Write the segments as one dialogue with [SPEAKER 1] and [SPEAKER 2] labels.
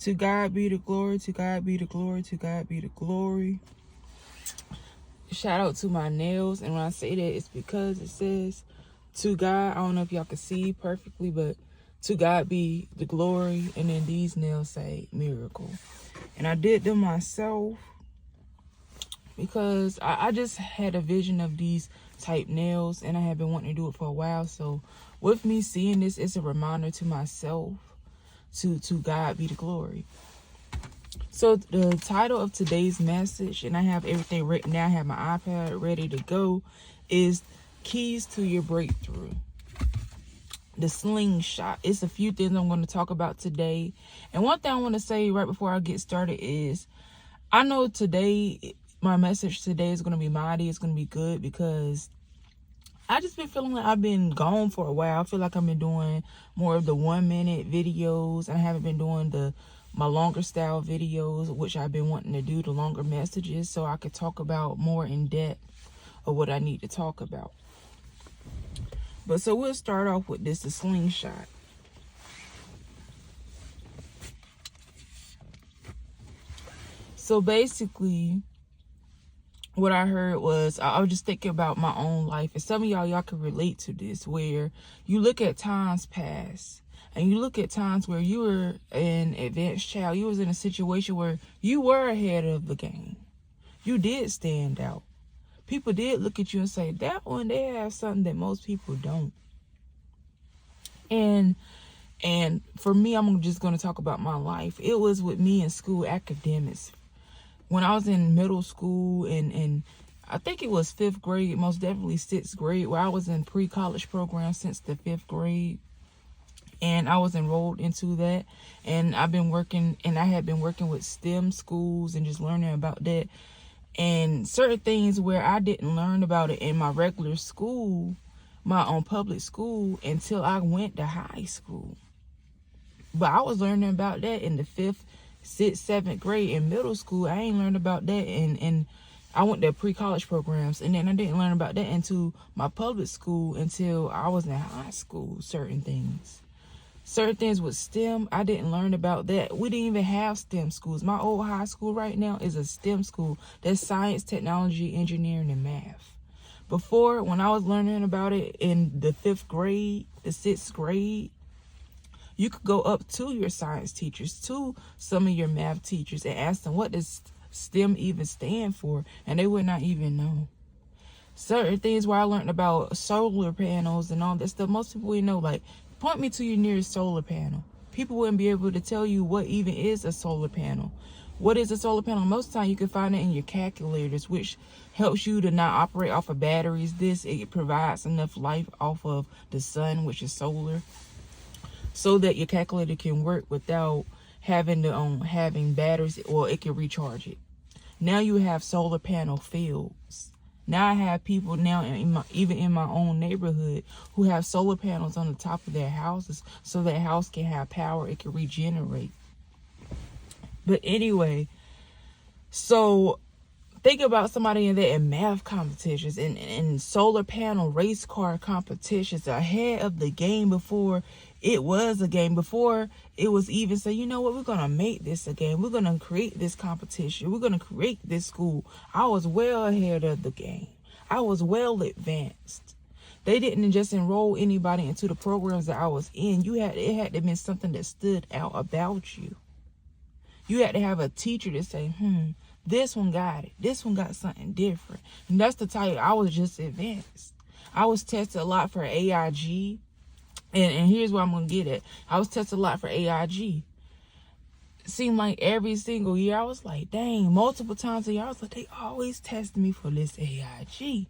[SPEAKER 1] To God be the glory, to God be the glory, to God be the glory. Shout out to my nails. And when I say that, it's because it says to God. I don't know if y'all can see perfectly, but to God be the glory. And then these nails say miracle. And I did them myself because I just had a vision of these type nails, and I have been wanting to do it for a while. So with me seeing this, it's a reminder to myself to God be the glory. So the title of today's message, and I have everything written down, I have my iPad ready to go, is Keys to Your Breakthrough. The slingshot. It's a few things I'm going to talk about today. And one thing I want to say right before I get started is, I know today, my message today is going to be mighty. It's going to be good because I just been feeling like I've been gone for a while. I feel like I've been doing more of the 1-minute videos. And I haven't been doing my longer style videos, which I've been wanting to do, the longer messages, so I could talk about more in depth of what I need to talk about. But so we'll start off with the slingshot. So basically, what I heard was, I was just thinking about my own life, and some of y'all can relate to this, where you look at times past, and you look at times where you were an advanced child, you was in a situation where you were ahead of the game. You did stand out. People did look at you and say, that one, they have something that most people don't. And for me, I'm just going to talk about my life. It was with me in school, academics. When I was in middle school, and I think it was 5th grade, most definitely 6th grade, where I was in pre-college program since the 5th grade. And I was enrolled into that. And I had been working with STEM schools and just learning about that. And certain things where I didn't learn about it in my regular school, my own public school, until I went to high school. But I was learning about that in the 5th, 6th, 7th grade. In middle school, I ain't learned about that. And I went to pre-college programs. And then I didn't learn about that into my public school until I was in high school, certain things. Certain things with STEM, I didn't learn about that. We didn't even have STEM schools. My old high school right now is a STEM school. That's science, technology, engineering, and math. Before, when I was learning about it in the 5th grade, the 6th grade, you could go up to your science teachers, to some of your math teachers, and ask them, what does STEM even stand for? And they would not even know. Certain things where I learned about solar panels and all that stuff, most people would know, like, point me to your nearest solar panel. People wouldn't be able to tell you what even is a solar panel. What is a solar panel? Most of the time you can find it in your calculators, which helps you to not operate off of batteries. It provides enough light off of the sun, which is solar, so that your calculator can work without having batteries, or it can recharge it. Now you have solar panel fields. Now I have people now even in my own neighborhood who have solar panels on the top of their houses, so that house can have power, it can regenerate. But anyway, so think about somebody in math competitions and solar panel race car competitions, ahead of the game before it was a game, before it was even say, you know what, we're going to make this a game. We're going to create this competition. We're going to create this school. I was well ahead of the game. I was well advanced. They didn't just enroll anybody into the programs that I was in. It had to be something that stood out about you. You had to have a teacher to say, this one got it. This one got something different. And that's the type. I was just advanced. I was tested a lot for AIG. And here's where I'm going to get at. I was tested a lot for AIG. It seemed like every single year I was like, dang, multiple times a year I was like, they always test me for this AIG.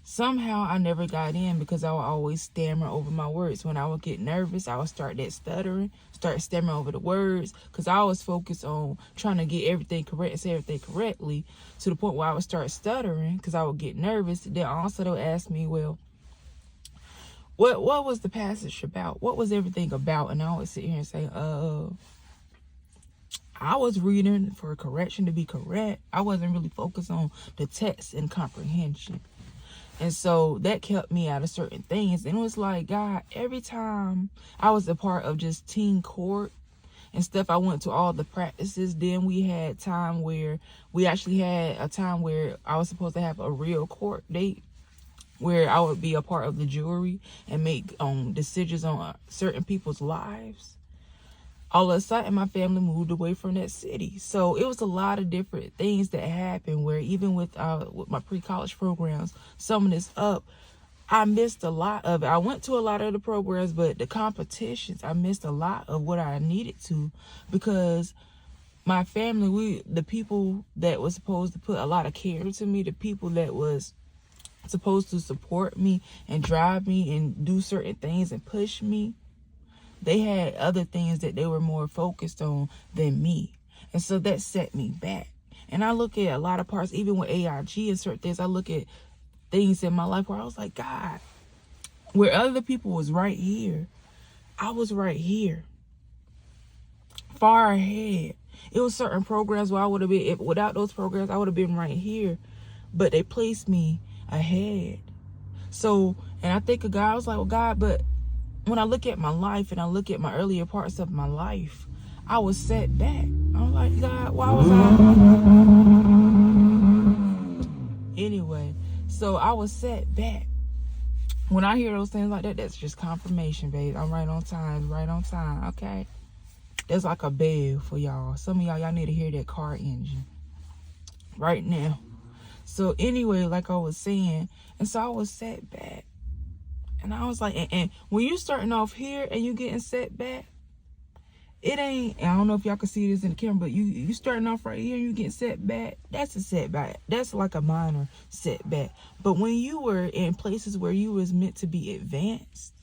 [SPEAKER 1] Somehow I never got in because I would always stammer over my words. When I would get nervous, I would start stuttering, start stammering over the words, because I was focused on trying to get everything correct and say everything correctly, to the point where I would start stuttering because I would get nervous. Then also they'll ask me, well, what was the passage about? What was everything about? And I would sit here and say, I was reading for correction to be correct. I wasn't really focused on the text and comprehension. And so that kept me out of certain things. And it was like, God, every time I was a part of just teen court, and stuff. I went to all the practices. Then we had time where we actually had a time where I was supposed to have a real court date where I would be a part of the jury and make decisions on certain people's lives. All of a sudden, my family moved away from that city. So it was a lot of different things that happened where even with my pre-college programs, summing this up, I missed a lot of it. I went to a lot of the programs, but the competitions, I missed a lot of what I needed to, because my family, the people that was supposed to put a lot of care into me, the people that was supposed to support me and drive me and do certain things and push me, they had other things that they were more focused on than me. And so that set me back. And I look at a lot of parts, even with AIG and certain things, I look at things in my life where I was like, God, where other people was right here, I was right here, far ahead. It was certain programs where I would have been, without those programs, I would have been right here, but they placed me ahead. So, and I think of God, I was like, well, God, but when I look at my life and I look at my earlier parts of my life, I was set back. I was like, God, why was I? Anyway, so I was set back. When I hear those things like that, that's just confirmation, babe. I'm right on time, okay? That's like a bell for y'all. Some of y'all need to hear that car engine right now. So anyway, like I was saying, and so I was set back. And I was like, and when you starting off here and you getting set back, it ain't, I don't know if y'all can see this in the camera, but you starting off right here and you getting set back, that's a setback. That's like a minor setback. But when you were in places where you was meant to be advanced,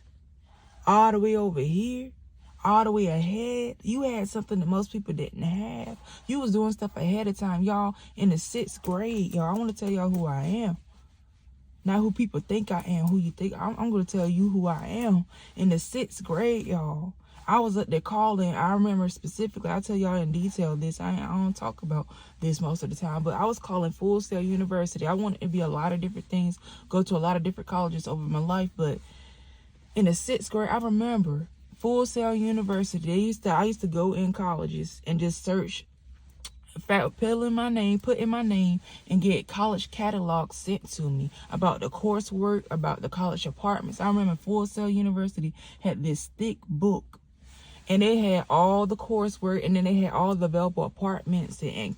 [SPEAKER 1] all the way over here, all the way ahead, you had something that most people didn't have. You was doing stuff ahead of time. Y'all, in the 6th grade, y'all, I want to tell y'all who I am. Not who people think I am, who you think. I'm going to tell you who I am. In the 6th grade, y'all, I was up there calling. I remember specifically, I'll tell y'all in detail this. I don't talk about this most of the time, but I was calling Full Sail University. I wanted to be a lot of different things, go to a lot of different colleges over my life, but in the 6th grade, I remember Full Sail University. I used to go in colleges and just search, put in my name, and get college catalogs sent to me about the coursework, about the college apartments. I remember Full Sail University had this thick book, and they had all the coursework, and then they had all the available apartments and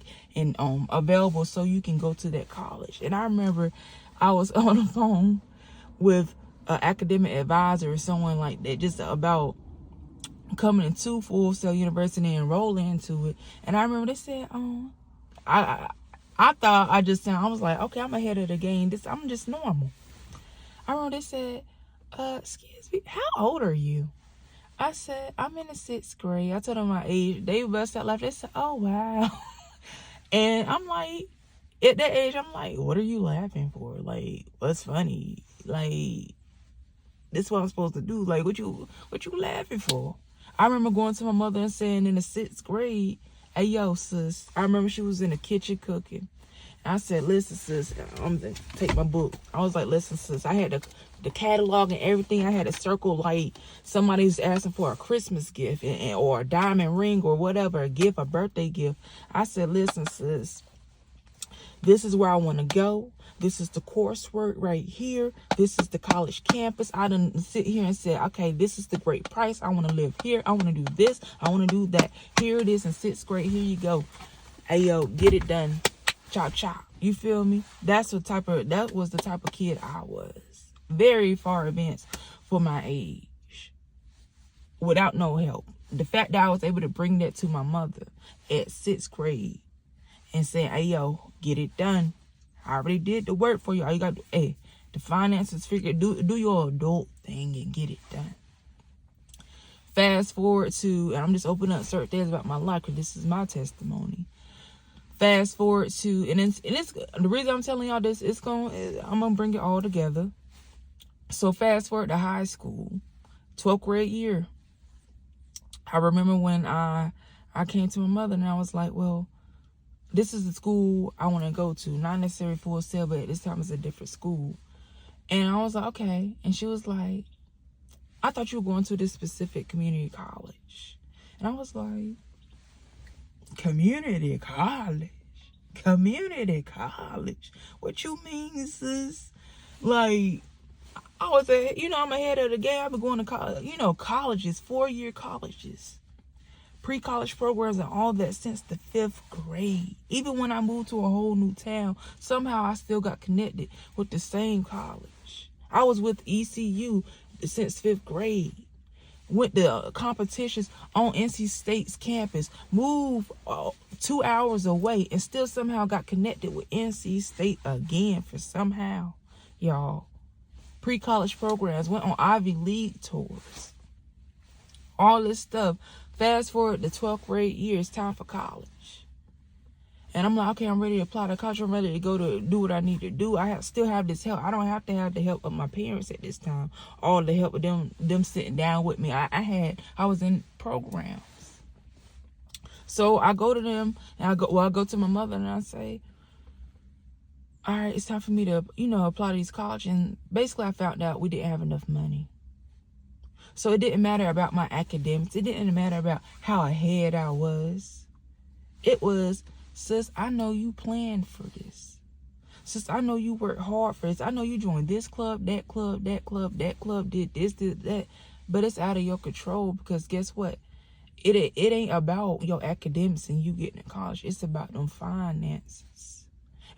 [SPEAKER 1] available so you can go to that college. And I remember I was on the phone with an academic advisor or someone like that, just about coming into Full Sail University and enrolling into it. And I remember they said, I thought I was like, okay, I'm ahead of the game. I'm just normal. I remember they said, excuse me, how old are you? I said, I'm in the 6th grade. I told them my age. They bust out laughing. They said, oh, wow. And I'm like, at that age, I'm like, what are you laughing for? Like, what's funny? Like, this is what I'm supposed to do. Like, what you laughing for? I remember going to my mother and saying in the 6th grade, hey, yo, sis. I remember she was in the kitchen cooking. I said, listen, sis, I'm going to take my book. I was like, listen, sis, I had the catalog and everything. I had to circle like somebody's asking for a Christmas gift or a diamond ring or whatever, a gift, a birthday gift. I said, listen, sis, this is where I want to go. This is the coursework right here. This is the college campus. I done sit here and say, okay, this is the great price. I want to live here. I want to do this. I want to do that. Here it is in 6th grade. Here you go. Hey, yo, get it done. Chop, chop. You feel me? That was the type of kid I was. Very far advanced for my age. Without no help. The fact that I was able to bring that to my mother at 6th grade and say, hey, yo, get it done. I already did the work for you. All you got to do, the finances figure, do your adult thing and get it done. Fast forward to, and I'm just opening up certain things about my life because this is my testimony. Fast forward to, and it's the reason I'm telling y'all this, I'm going to bring it all together. So fast forward to high school, 12th grade year. I remember when I came to my mother and I was like, well, this is the school I want to go to. Not necessarily Full Sail, but at this time it's a different school. And I was like, okay. And she was like, I thought you were going to this specific community college. And I was like, community college? Community college? What you mean, sis? Like, I was I'm ahead of the game. I've been going to college, colleges, 4-year colleges, pre-college programs and all that since the 5th grade. Even when I moved to a whole new town, somehow I still got connected with the same college. I was with ECU since 5th grade. Went to competitions on NC State's campus, moved 2 hours away, and still somehow got connected with NC State again for somehow, y'all. Pre-college programs, went on Ivy League tours. All this stuff. Fast forward to 12th grade year, it's time for college. And I'm like, okay, I'm ready to apply to college. I'm ready to go to do what I need to do. Still have this help. I don't have to have the help of my parents at this time. All the help of them sitting down with me. I was in programs. So I go to them, and I go to my mother, and I say, all right, it's time for me to, apply to these college. And basically I found out we didn't have enough money. So it didn't matter about my academics. It didn't matter about how ahead I was. It was, sis, I know you planned for this. Sis, I know you worked hard for this. I know you joined this club, that club, that club, that club, did this, did that. But it's out of your control, because guess what? It ain't about your academics and you getting to college. It's about them finances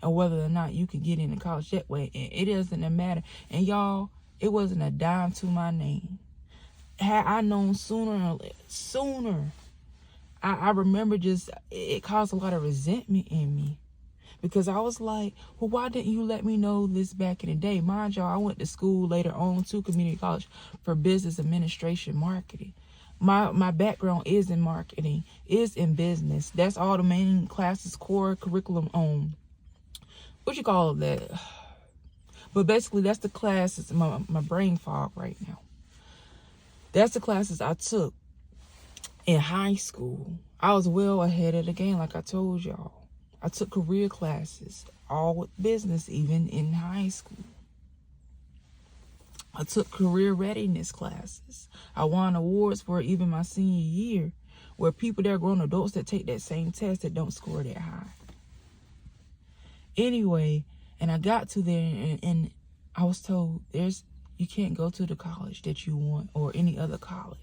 [SPEAKER 1] and whether or not you can get into college that way. And it doesn't matter. And y'all, it wasn't a dime to my name. Had I known sooner, I remember it caused a lot of resentment in me, because I was like, well, why didn't you let me know this back in the day? Mind y'all, I went to school later on to community college for business administration marketing. My background is in marketing, is in business. That's all the main classes, core curriculum on. What you call that? But basically, that's the classes, my brain fog right now. That's the classes I took in high school. I was well ahead of the game, like I told y'all. I took career classes, all with business, even in high school. I took career readiness classes. I won awards for even my senior year, where people that are grown adults that take that same test that don't score that high. Anyway, and I got to there, and I was told you can't go to the college that you want or any other college.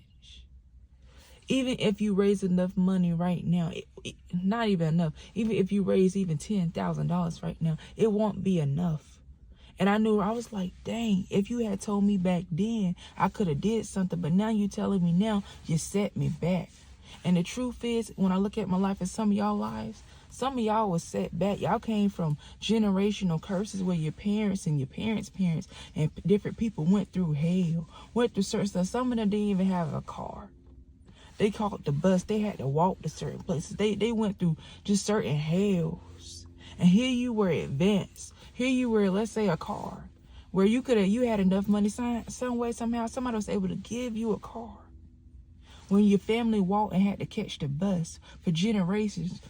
[SPEAKER 1] Even if you raise enough money right now, not even enough. Even if you raise even $10,000 right now, it won't be enough. And I was like, dang, if you had told me back then, I could have did something. But now you telling me now, you set me back. And the truth is, when I look at my life and some of y'all lives, some of y'all was set back. Y'all came from generational curses where your parents and your parents' parents and different people went through hell, went through certain stuff. Some of them didn't even have a car. They called the bus. They had to walk to certain places. They went through just certain hells. And here you were advanced. Here you were, let's say, a car, where you had enough money some way, somehow, somebody was able to give you a car. When your family walked and had to catch the bus for generations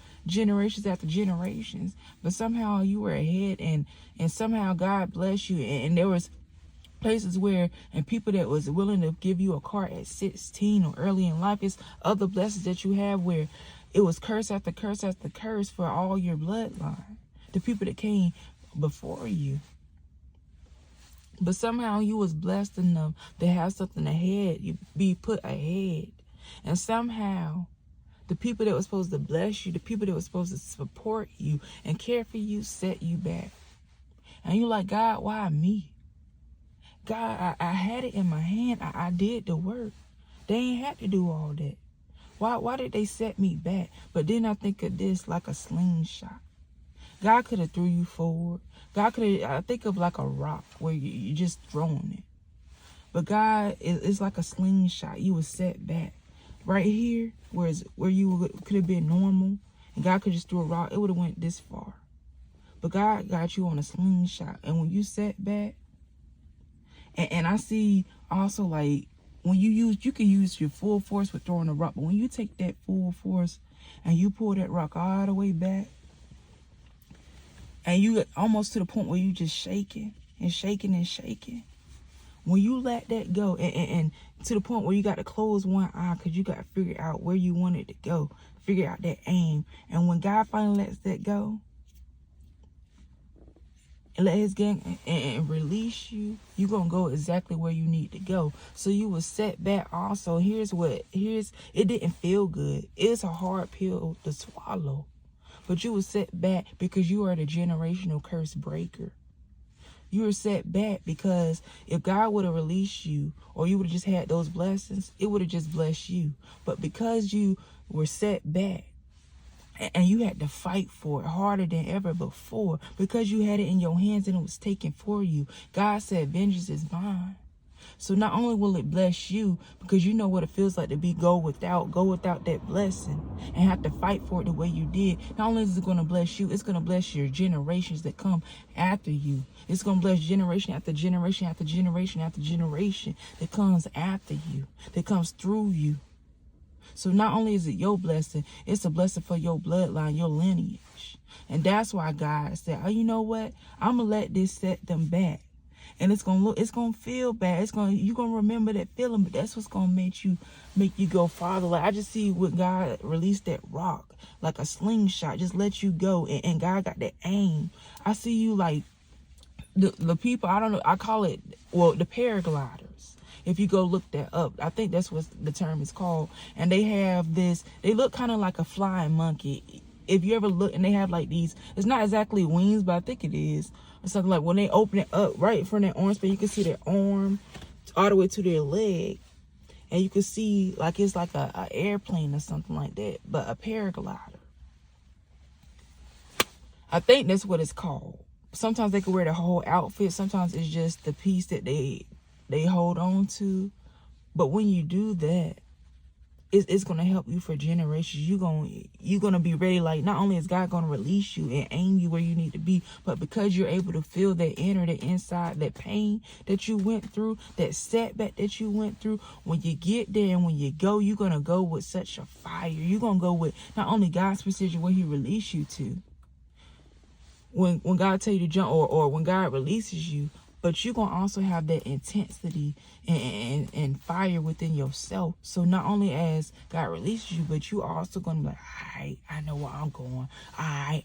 [SPEAKER 1] after generations, but somehow you were ahead, and somehow God bless you, and there was places where, and people that was willing to give you a car at 16 or early in life. It's other blessings that you have where it was curse after curse after curse for all your bloodline, the people that came before you. But somehow you was blessed enough to have something ahead, you be put ahead. And somehow the people that were supposed to bless you, the people that were supposed to support you and care for you, set you back. And you're like, God, why me? God, I had it in my hand. I did the work. They ain't had to do all that. Why did they set me back? But then I think of this like a slingshot. God could have threw you forward. God could have, I think of like a rock where you just throwing it. But God is like a slingshot. You were set back. Right here, where you could have been normal, and God could just throw a rock, it would have went this far. But God got you on a slingshot. And when you set back, and I see also, like, when you can use your full force with throwing a rock, but when you take that full force and you pull that rock all the way back, and you get almost to the point where you just shaking and shaking and shaking, When you let that go, and to the point where you got to close one eye because you got to figure out where you want it to go, figure out that aim. And when God finally lets that go and let his gang and release you, you're going to go exactly where you need to go. So you will set back also. It didn't feel good. It's a hard pill to swallow. But you were set back because you are the generational curse breaker. You were set back because if God would have released you, or you would have just had those blessings, it would have just blessed you. But because you were set back and you had to fight for it harder than ever before, because you had it in your hands and it was taken for you, God said, vengeance is mine. So not only will it bless you, because you know what it feels like to go without that blessing and have to fight for it the way you did. Not only is it going to bless you, it's going to bless your generations that come after you. It's going to bless generation after generation after generation after generation that comes after you, that comes through you. So not only is it your blessing, it's a blessing for your bloodline, your lineage. And that's why God said, oh, you know what? I'm going to let this set them back. And it's gonna feel bad. You're gonna remember that feeling, but that's what's gonna make you go farther. Like I just see when God released that rock, like a slingshot, just let you go, and God got that aim. I see you like the people, I don't know, I call it, well, the paragliders. If you go look that up, I think that's what the term is called. And they have this, they look kind of like a flying monkey. If you ever look, and they have like these, it's not exactly wings, but I think it is. Or something like when they open it up right from their arm span, you can see their arm all the way to their leg. And you can see like it's like a airplane or something like that, but a paraglider. I think that's what it's called. Sometimes they can wear the whole outfit. Sometimes it's just the piece that they hold on to. But when you do that, it's going to help you for generations. You're going to be ready. Like, not only is God going to release you and aim you where you need to be, but because you're able to feel that inner, that inside, that pain that you went through, that setback that you went through, when you get there and when you go, you're going to go with such a fire. You're going to go with not only God's precision where he released you to, when God tell you to jump, or when God releases you, but you're going to also have that intensity and fire within yourself. So not only as God releases you, but you also going to be like, I know where I'm going.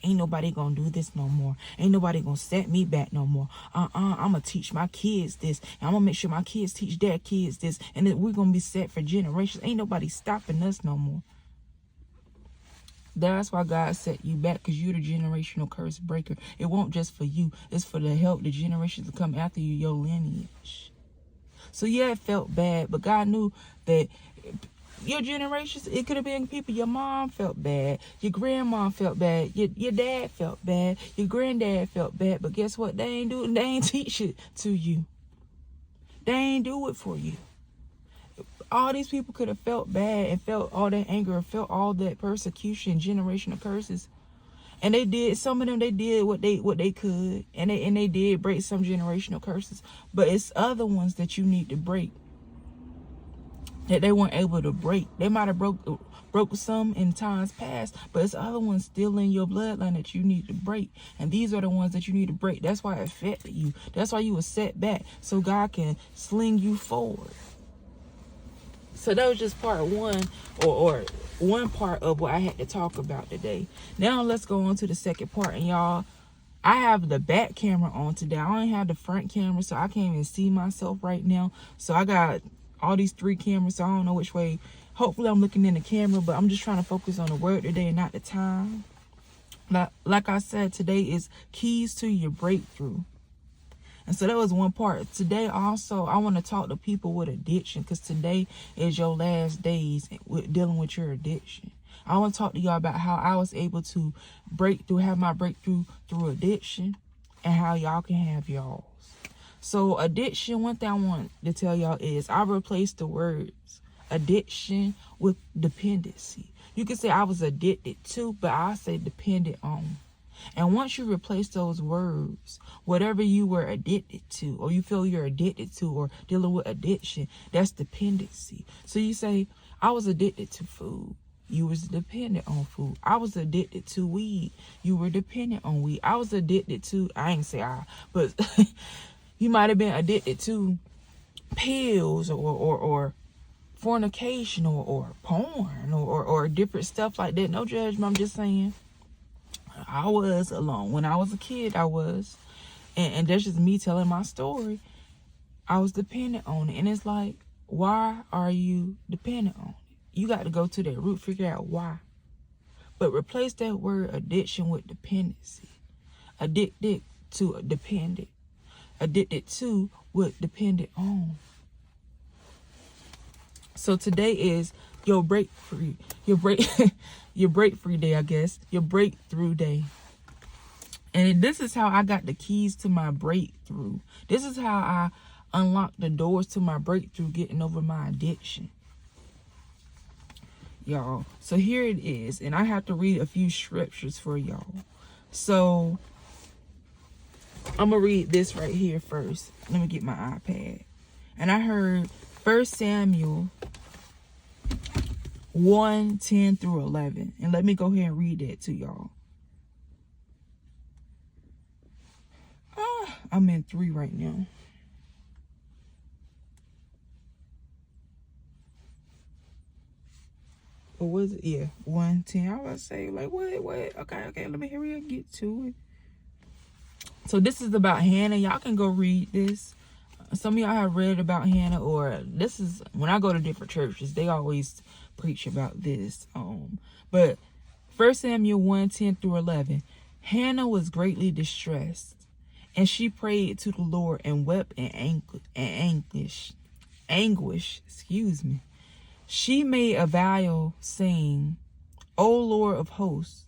[SPEAKER 1] Ain't nobody going to do this no more. Ain't nobody going to set me back no more. I'm going to teach my kids this. And I'm going to make sure my kids teach their kids this. And then we're going to be set for generations. Ain't nobody stopping us no more. That's why God set you back, because you're the generational curse breaker. It won't just for you. It's for the help, the generations to come after you, your lineage. So yeah, it felt bad, but God knew that your generations, it could have been people. Your mom felt bad. Your grandma felt bad. Your dad felt bad. Your granddad felt bad. But guess what? They ain't teach it to you. They ain't do it for you. All these people could have felt bad and felt all that anger and felt all that persecution, generational curses. And they did, some of them, they did what they could. And they did break some generational curses. But it's other ones that you need to break, that they weren't able to break. They might have broke some in times past, but it's other ones still in your bloodline that you need to break. And these are the ones that you need to break. That's why it affected you. That's why you were set back, so God can sling you forward. So that was just part one, or one part of what I had to talk about today. Now let's go on to the second part. And y'all, I have the back camera on today. I only have the front camera, so I can't even see myself right now. So I got all these 3 cameras, so I don't know which way. Hopefully I'm looking in the camera, but I'm just trying to focus on the word today and not the time. Like I said, today is keys to your breakthrough. And so that was one part. Today also, I want to talk to people with addiction, because today is your last days with dealing with your addiction. I want to talk to y'all about how I was able to have my breakthrough through addiction, and how y'all can have y'all's. So addiction, one thing I want to tell y'all is I replaced the words addiction with dependency. You can say I was addicted to, but I say dependent on. And once you replace those words, whatever you were addicted to, or you feel you're addicted to, or dealing with addiction, that's dependency. So you say, I was addicted to food. You was dependent on food. I was addicted to weed. You were dependent on weed. I was addicted to, I ain't say I, but you might have been addicted to pills or fornication or porn or different stuff like that. No judgment. I'm just saying I was alone. When I was a kid, I was. And that's just me telling my story. I was dependent on it. And it's like, why are you dependent on it? You got to go to that root, figure out why. But replace that word addiction with dependency. Addicted to dependent. Addicted to what dependent on. So today is your break free. Your break free day, I guess. Your breakthrough day. And this is how I got the keys to my breakthrough. This is how I unlocked the doors to my breakthrough, getting over my addiction. Y'all. So here it is. And I have to read a few scriptures for y'all. So I'm going to read this right here first. Let me get my iPad. And I heard 1 Samuel 1:10 through 11. And let me go ahead and read that to y'all. I'm in 3 right now. Or was it? Yeah, 1:10. I was say, like, what? Okay, let me hurry up and get to it. So this is about Hannah. Y'all can go read this. Some of y'all have read about Hannah, or this is when I go to different churches, they always preach about this. But 1 Samuel 1:10 through 11. Hannah was greatly distressed, and she prayed to the Lord and wept in anguish. Excuse me. She made a vow, saying, O Lord of hosts,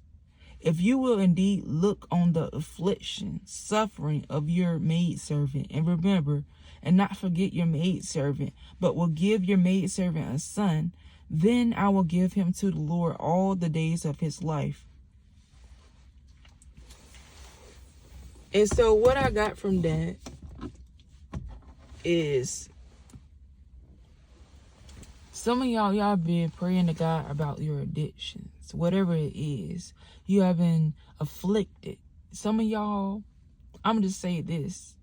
[SPEAKER 1] if you will indeed look on the affliction, suffering of your maidservant, and remember, and not forget your maidservant, but will give your maidservant a son, then I will give him to the Lord all the days of his life. And so what I got from that is some of y'all been praying to God about your addictions, whatever it is. You have been afflicted. Some of y'all, I'm just say this.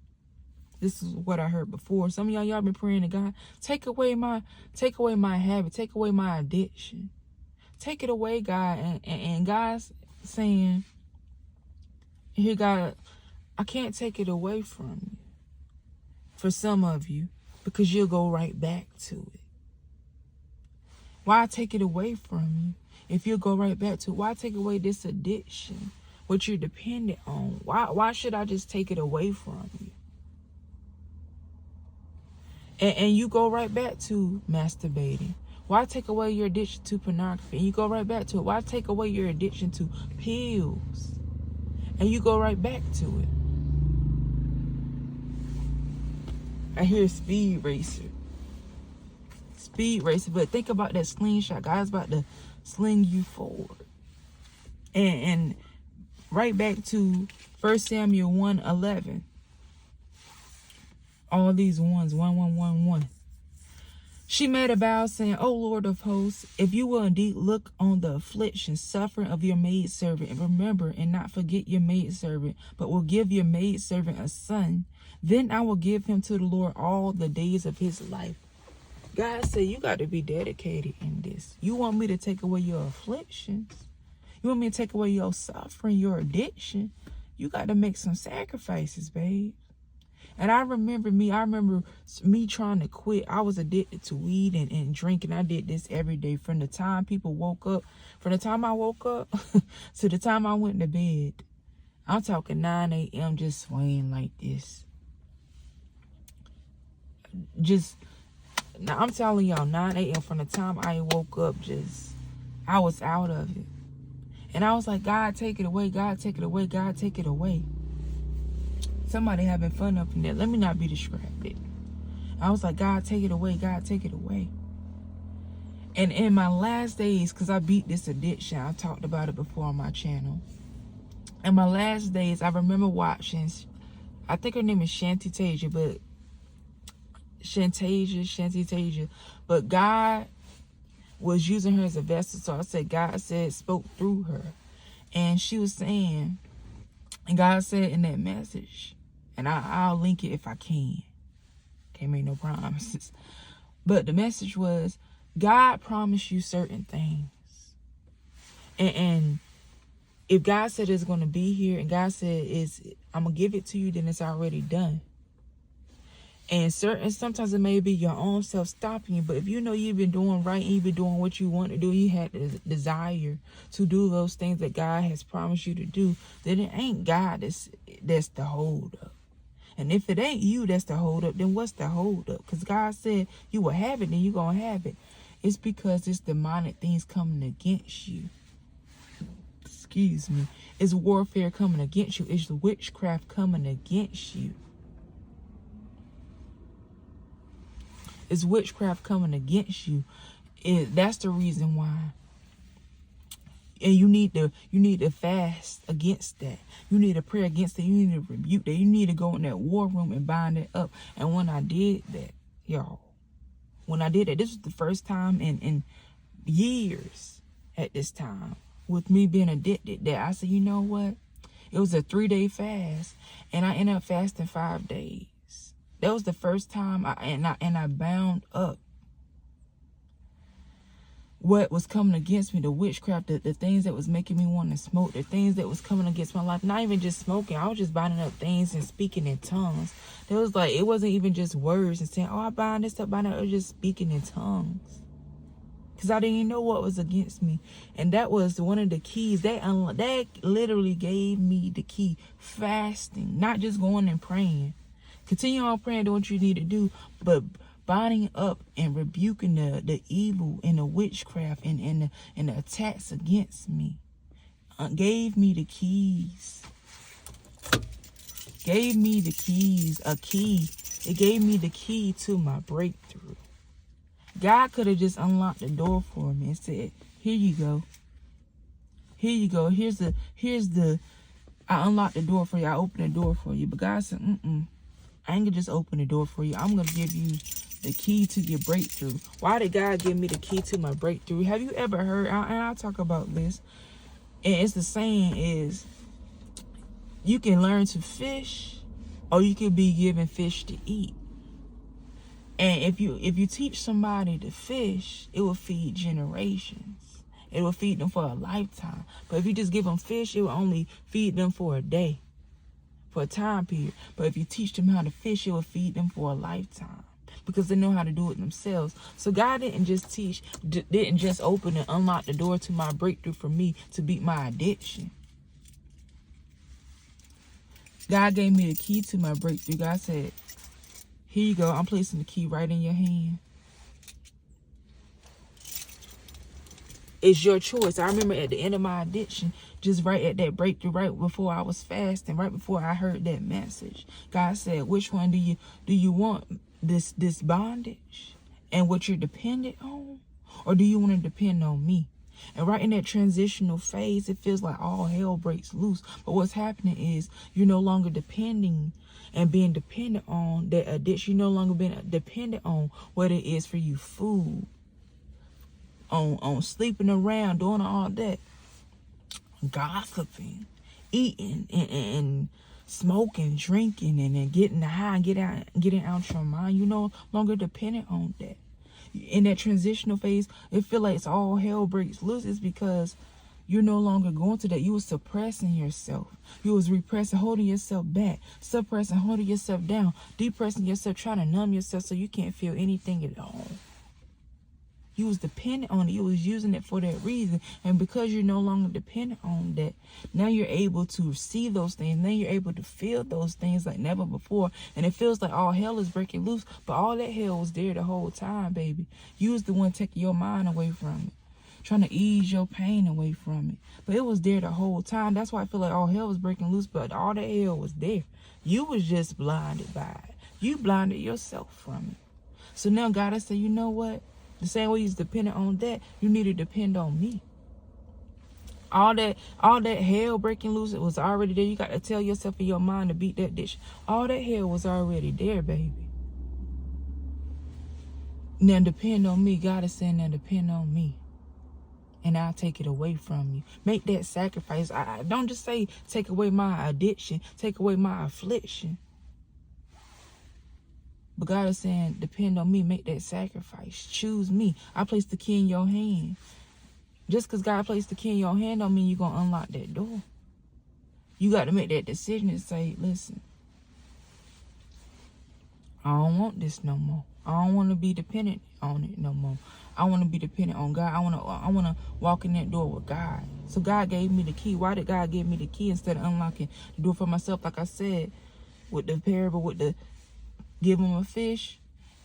[SPEAKER 1] This is what I heard before. Some of y'all been praying to God, take away my habit, take away my addiction. Take it away, God. And God's saying, here, God, I can't take it away from you. For some of you, because you'll go right back to it. Why take it away from you if you'll go right back to it? Why take away this addiction, what you're dependent on? Why should I just take it away from you? And you go right back to masturbating. Why take away your addiction to pornography? And you go right back to it. Why take away your addiction to pills? And you go right back to it. I hear Speed Racer. But think about that slingshot. God's about to sling you forward. And right back to 1 Samuel 1:11. All these ones, 1. She made a vow, saying, O Lord of hosts, if you will indeed look on the affliction, suffering of your maidservant, and remember and not forget your maidservant, but will give your maidservant a son, then I will give him to the Lord all the days of his life. God said, you got to be dedicated in this. You want me to take away your afflictions? You want me to take away your suffering, your addiction? You got to make some sacrifices, babe. And I remember me trying to quit. I was addicted to weed and drinking. I did this every day from the time people woke up. From the time I woke up to the time I went to bed. I'm talking 9 a.m. just swaying like this. Now I'm telling y'all, 9 a.m. from the time I woke up, I was out of it. And I was like, God, take it away. God, take it away. God, take it away. Somebody having fun up in there. Let me not be distracted. I was like, God, take it away. God, take it away. And in my last days, because I beat this addiction, I talked about it before on my channel. In my last days, I remember watching, I think her name is Shantasia, but God was using her as a vessel. So I said, God spoke through her. And she was saying, and God said in that message, and I'll link it if I can. Can't make no promises. But the message was, God promised you certain things. And if God said it's going to be here, and God said I'm going to give it to you, then it's already done. And sometimes it may be your own self stopping you, but if you know you've been doing right and you've been doing what you want to do, you had the desire to do those things that God has promised you to do, then it ain't God that's the hold up. And if it ain't you that's the hold up, then what's the hold up? Because God said you will have it, then you're going to have it. It's because it's demonic things coming against you. Excuse me. It's warfare coming against you. It's witchcraft coming against you. It's witchcraft coming against you. That's the reason why. And you need to fast against that. You need to pray against it. You need to rebuke that. You need to go in that war room and bind it up. And when I did that, y'all, this was the first time in years at this time with me being addicted that I said, you know what? It was a 3-day fast, and I ended up fasting 5 days. That was the first time I bound up what was coming against me, the witchcraft, the things that was making me want to smoke, the things that was coming against my life. Not even just smoking. I was just binding up things and speaking in tongues. It wasn't even just words and saying, oh, I bind this up, bind that. I was just speaking in tongues. Because I didn't even know what was against me. And that was one of the keys. That literally gave me the key. Fasting. Not just going and praying. Continue on praying, doing what you need to do, but binding up and rebuking the evil and the witchcraft and the attacks against me. Gave me the keys. Gave me the keys, a key. It gave me the key to my breakthrough. God could have just unlocked the door for me and said, here you go. Here you go. Here's the, I unlocked the door for you. I opened the door for you. But God said, I ain't gonna just open the door for you. I'm gonna give you the key to your breakthrough. Why did God give me the key to my breakthrough? Have you ever heard, and I'll talk about this, and it's the saying is, you can learn to fish, or you can be given fish to eat. And if you teach somebody to fish, it will feed generations. It will feed them for a lifetime. But if you just give them fish, it will only feed them for a day, for a time period. But if you teach them how to fish, it will feed them for a lifetime, because they know how to do it themselves. So God didn't just open and unlock the door to my breakthrough for me to beat my addiction. God gave me the key to my breakthrough. God said, here you go. I'm placing the key right in your hand. It's your choice. I remember at the end of my addiction, just right at that breakthrough, right before I was fasting, right before I heard that message, God said, which one do you want? This bondage and what you're dependent on, or do you want to depend on me? And right in that transitional phase, it feels like all hell breaks loose. But what's happening is you're no longer depending and being dependent on that addiction. You're no longer being dependent on what it is for you, food, on sleeping around, doing all that, gossiping, eating, and smoking, drinking, and then getting high and getting out your mind. You're no longer dependent on that. In that transitional phase, it feels like it's all hell breaks loose. It's because you're no longer going to that. You were suppressing yourself. You was repressing, holding yourself back, suppressing, holding yourself down, depressing yourself, trying to numb yourself so you can't feel anything at all. You was dependent on it. You was using it for that reason. And because you're no longer dependent on that, now you're able to receive those things. Now you're able to feel those things like never before. And it feels like all hell is breaking loose. But all that hell was there the whole time, baby. You was the one taking your mind away from it, trying to ease your pain away from it. But it was there the whole time. That's why I feel like all hell was breaking loose. But all that hell was there. You was just blinded by it. You blinded yourself from it. So now God has said, you know what? The same way he's dependent on that, you need to depend on me. All that hell breaking loose, it was already there. You got to tell yourself in your mind to beat that dish. All that hell was already there, baby. Now depend on me. God is saying now depend on me. And I'll take it away from you. Make that sacrifice. I don't just say take away my addiction, take away my affliction. But God is saying, depend on me, make that sacrifice. Choose me. I place the key in your hand. Just because God placed the key in your hand don't mean you're going to unlock that door. You got to make that decision and say, listen, I don't want this no more. I don't want to be dependent on it no more. I want to be dependent on God. I want to walk in that door with God. So God gave me the key. Why did God give me the key instead of unlocking the door for myself? Like I said, with the parable, with the give them a fish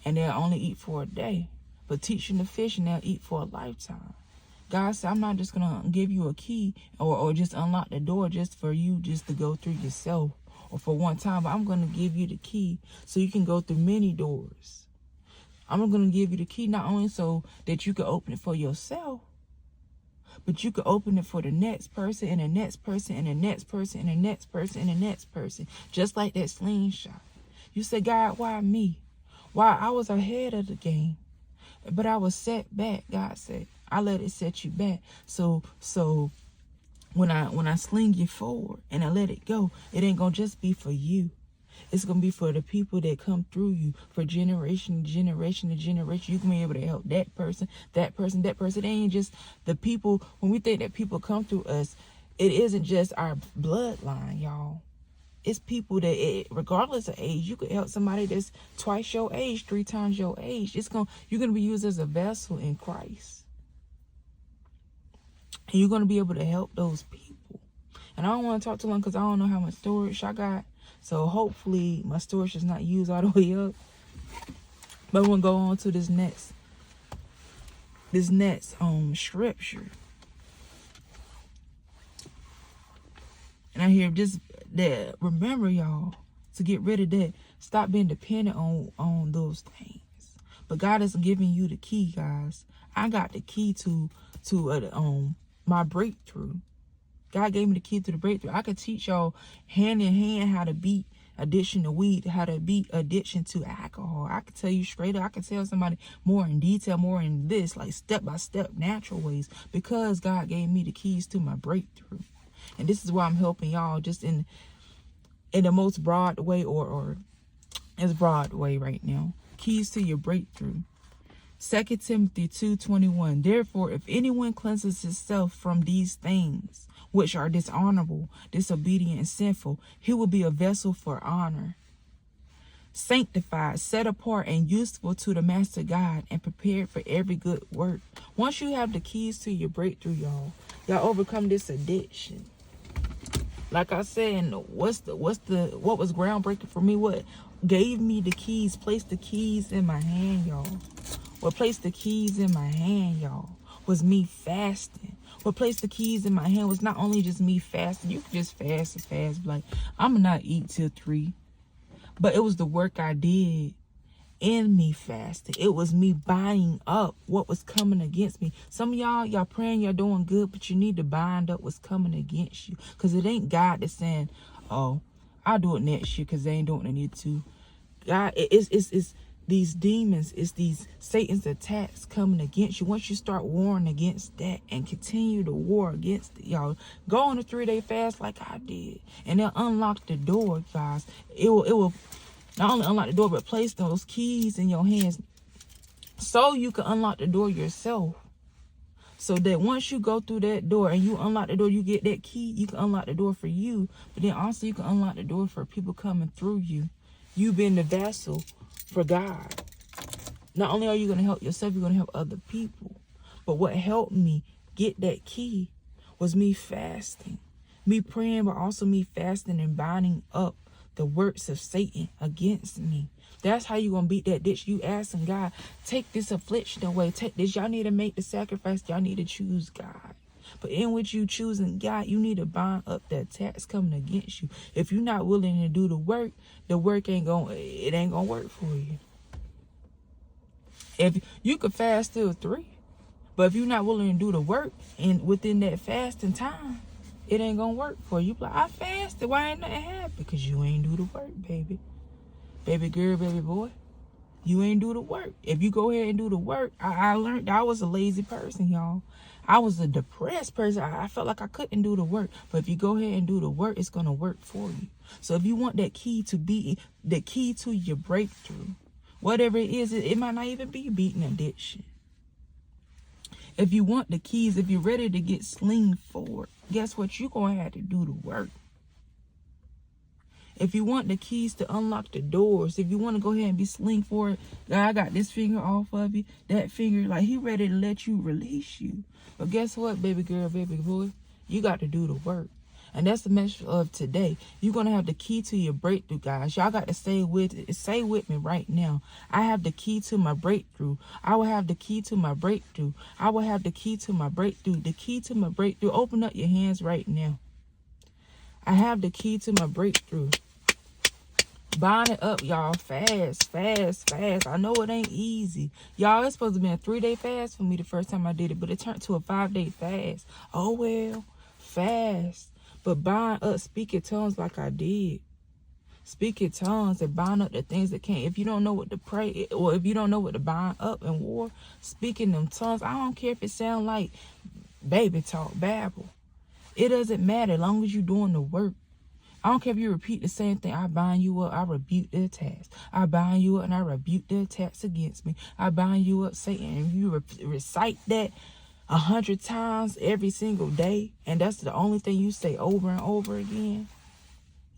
[SPEAKER 1] and they'll only eat for a day. But teach them the fish and they'll eat for a lifetime. God said, I'm not just going to give you a key or just unlock the door just for you just to go through yourself or for one time. But I'm going to give you the key so you can go through many doors. I'm going to give you the key not only so that you can open it for yourself, but you can open it for the next person and the next person and the next person and the next person and the next person. Just like that slingshot. You say, God, why me? Why? I was ahead of the game, but I was set back. God said, I let it set you back. So when I sling you forward and I let it go, it ain't gonna just be for you. It's gonna be for the people that come through you, for generation to generation to generation. You can be able to help that person, that person, that person. It ain't just the people. When we think that people come through us, it isn't just our bloodline, y'all. It's people that, regardless of age, you could help somebody that's twice your age, 3 times your age. You're gonna be used as a vessel in Christ, and you're gonna be able to help those people. And I don't want to talk too long because I don't know how much storage I got. So hopefully my storage is not used all the way up. But we're gonna go on to this next scripture. And I hear just that, remember y'all, to get rid of that, stop being dependent on those things. But God is giving you the key, guys. I got the key to my breakthrough. God gave me the key to the breakthrough. I could teach y'all hand in hand how to beat addiction to weed, how to beat addiction to alcohol. I could tell you straight up. I could tell somebody more in detail, more in this, like step-by-step natural ways, because God gave me the keys to my breakthrough. And this is why I'm helping y'all just in the most broad way or as broad way right now. Keys to your breakthrough. 2 Timothy 2:21. Therefore, if anyone cleanses himself from these things, which are dishonorable, disobedient, and sinful, he will be a vessel for honor, sanctified, set apart, and useful to the Master God, and prepared for every good work. Once you have the keys to your breakthrough, y'all overcome this addiction. Like I said, what was groundbreaking for me? What gave me the keys? Placed the keys in my hand, y'all. What placed the keys in my hand, y'all, was me fasting. What placed the keys in my hand was not only just me fasting. You can just fast, like, I'm gonna not eat till 3. But it was the work I did in me fasting. It was me binding up what was coming against me. Some of y'all praying, you're doing good, but you need to bind up what's coming against you. Because it ain't God that's saying, oh, I'll do it next year because they ain't doing what they need to. God, it's these demons, it's these Satan's attacks coming against you. Once you start warring against that and continue to war against it, y'all, go on a 3-day fast like I did, and they'll unlock the door, guys. It will not only unlock the door, but place those keys in your hands so you can unlock the door yourself. So that once you go through that door and you unlock the door, you get that key, you can unlock the door for you, but then also you can unlock the door for people coming through you. You being the vessel for God. Not only are you going to help yourself, you're going to help other people. But what helped me get that key was me fasting, me praying, but also me fasting and binding up the works of Satan against me. That's how you going to beat that ditch. You asking God, take this affliction away. Take this. Y'all need to make the sacrifice. Y'all need to choose God. But in which you choosing God, you need to bind up the attacks coming against you. If you're not willing to do the work ain't gonna work for you. If you could fast till 3, but if you're not willing to do the work and within that fasting time, it ain't gonna work for you. Like, I fasted, why ain't nothing happen? Because you ain't do the work, baby. Baby girl, baby boy. You ain't do the work. If you go ahead and do the work, I learned I was a lazy person, y'all. I was a depressed person. I felt like I couldn't do the work. But if you go ahead and do the work, it's going to work for you. So if you want that key to be the key to your breakthrough, Whatever it is, it might not even be beating addiction. If you want the keys, if you're ready to get slinged forward, guess what? You're going to have to do the work. If you want the keys to unlock the doors, if you want to go ahead and be slinged forward, God got this finger off of you, that finger, like he ready to let you release you. But guess what, baby girl, baby boy? You got to do the work. And that's the message of today. You're going to have the key to your breakthrough, guys. Y'all got to stay with it. Stay with me right now. I have the key to my breakthrough. I will have the key to my breakthrough. I will have the key to my breakthrough. The key to my breakthrough. Open up your hands right now. I have the key to my breakthrough. Bind it up, y'all. Fast, fast, fast. I know it ain't easy. Y'all, it's supposed to be a 3-day fast for me the first time I did it, but it turned to a 5-day fast. Oh, well, fast. But bind up, speak in tongues like I did. Speak in tongues and bind up the things that can't. If you don't know what to pray, or if you don't know what to bind up in war, speak in them tongues. I don't care if it sound like baby talk, babble. It doesn't matter as long as you're doing the work. I don't care if you repeat the same thing. I bind you up. I rebuke the attacks. I bind you up and I rebuke the attacks against me. I bind you up, Satan. And you recite that 100 times every single day, and that's the only thing you say over and over again,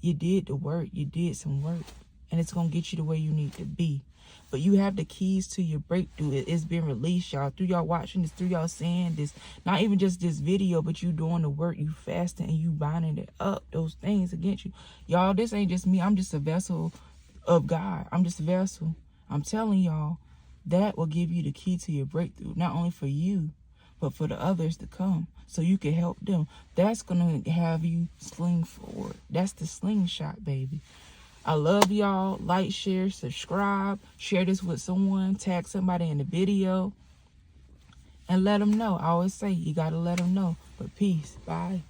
[SPEAKER 1] you did the work. You did some work, and it's going to get you to where you need to be. But you have the keys to your breakthrough. It's been released, y'all, through y'all watching this, through y'all saying this, not even just this video, but you doing the work, you fasting, and you binding it up, those things against you. Y'all, this ain't just me. I'm just a vessel of God. I'm just a vessel. I'm telling y'all, that will give you the key to your breakthrough, not only for you, but for the others to come, so you can help them. That's going to have you sling forward. That's the slingshot, baby. I love y'all. Like, share, subscribe. Share this with someone. Tag somebody in the video. And let them know. I always say, you got to let them know. But peace. Bye.